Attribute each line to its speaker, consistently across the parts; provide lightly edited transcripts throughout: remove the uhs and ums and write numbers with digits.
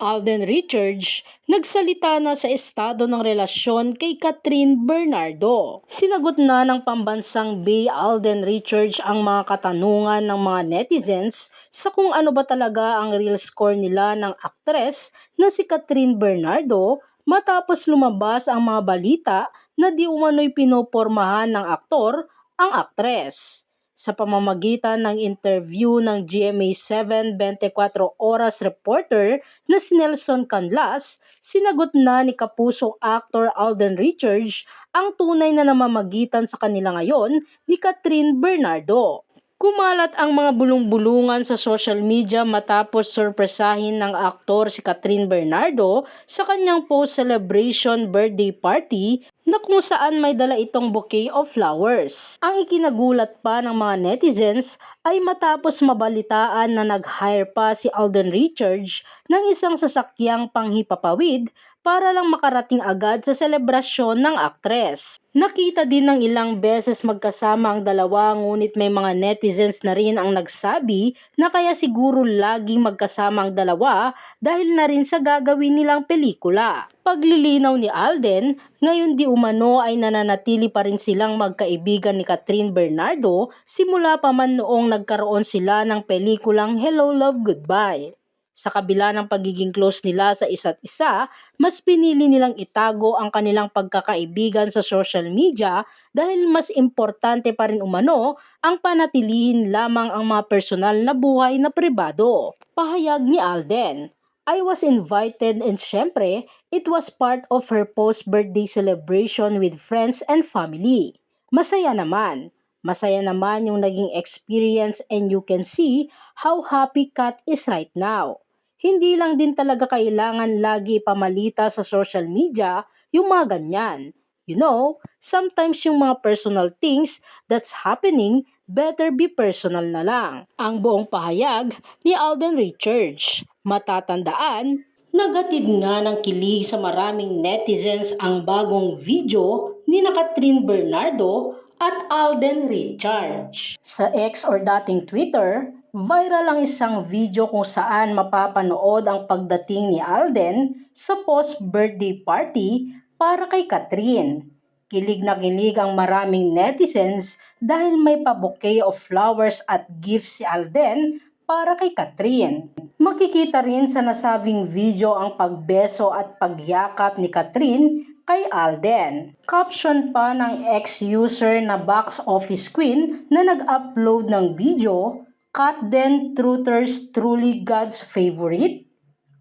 Speaker 1: Alden Richards, nagsalita na sa estado ng relasyon kay Catherine Bernardo. Sinagot na ng pambansang Bay Alden Richards ang mga katanungan ng mga netizens sa kung ano ba talaga ang real score nila ng aktres na si Catherine Bernardo matapos lumabas ang mga balita na di umano'y pinopormahan ng aktor ang aktres. Sa pamamagitan ng interview ng GMA7 24 Oras reporter na si Nelson Canlas, sinagot na ni kapuso actor Alden Richards ang tunay na namamagitan sa kanila ngayon ni Catherine Bernardo. Kumalat ang mga bulong-bulungan sa social media matapos sorpresahin ng aktor si Catherine Bernardo sa kanyang post-celebration birthday party na kung saan may dala itong bouquet of flowers. Ang ikinagulat pa ng mga netizens ay matapos mabalitaan na nag-hire pa si Alden Richards ng isang sasakyang panghipapawid para lang makarating agad sa selebrasyon ng aktres. Nakita din ng ilang beses magkasama ang dalawa ngunit may mga netizens na rin ang nagsabi na kaya siguro laging magkasama ang dalawa dahil na rin sa gagawin nilang pelikula. Paglilinaw ni Alden, ngayon di umano ay nananatili pa rin silang magkaibigan ni Catherine Bernardo simula pa man noong nagkaroon sila ng pelikulang Hello Love Goodbye. Sa kabila ng pagiging close nila sa isa't isa, mas pinili nilang itago ang kanilang pagkakaibigan sa social media dahil mas importante pa rin umano ang panatilihin lamang ang mga personal na buhay na pribado. Pahayag ni Alden, I was invited and syempre, it was part of her post-birthday celebration with friends and family. Masaya naman. Masaya naman yung naging experience and you can see how happy Kat is right now. Hindi lang din talaga kailangan lagi pamalita sa social media yung mga ganyan. You know, sometimes yung mga personal things that's happening, better be personal na lang. Ang buong pahayag ni Alden Richards. Matatandaan, nagatid nga ng kilig sa maraming netizens ang bagong video ni Catherine Bernardo at Alden Richards. Sa X or dating Twitter, viral ang isang video kung saan mapapanood ang pagdating ni Alden sa post-birthday party para kay Catherine. Kilig na kilig ang maraming netizens dahil may pa-bouquet of flowers at gifts si Alden para kay Catherine. Makikita rin sa nasabing video ang pagbeso at pagyakap ni Catherine kay Alden. Caption pa ng ex-user na Box Office Queen na nag-upload ng video, Kat Den Truthers truly God's favorite?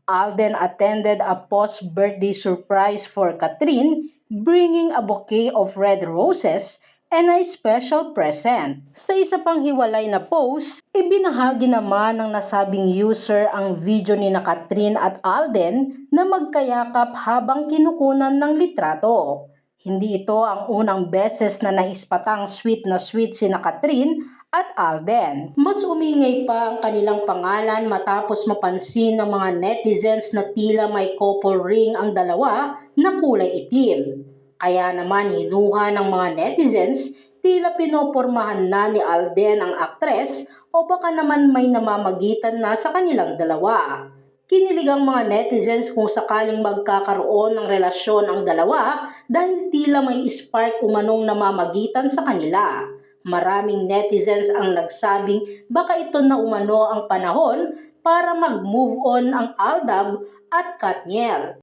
Speaker 1: Alden attended a post-birthday surprise for Catherine, bringing a bouquet of red roses and a special present. Sa isa pang hiwalay na post, ibinahagi naman ng nasabing user ang video ni Catherine at Alden na magkayakap habang kinukunan ng litrato. Hindi ito ang unang beses na naispatang sweet na sweet si Catherine at Alden. Mas umingay pa ang kanilang pangalan matapos mapansin ng mga netizens na tila may couple ring ang dalawa na kulay itim. Kaya naman hinuha ng mga netizens, tila pinopormahan na ni Alden ang aktres o baka naman may namamagitan na sa kanilang dalawa. Kinilig ang mga netizens kung sakaling magkakaroon ng relasyon ang dalawa dahil tila may spark umanong namamagitan sa kanila. Maraming netizens ang nagsabing baka ito na umano ang panahon para mag-move on ang Aldab at Katniel.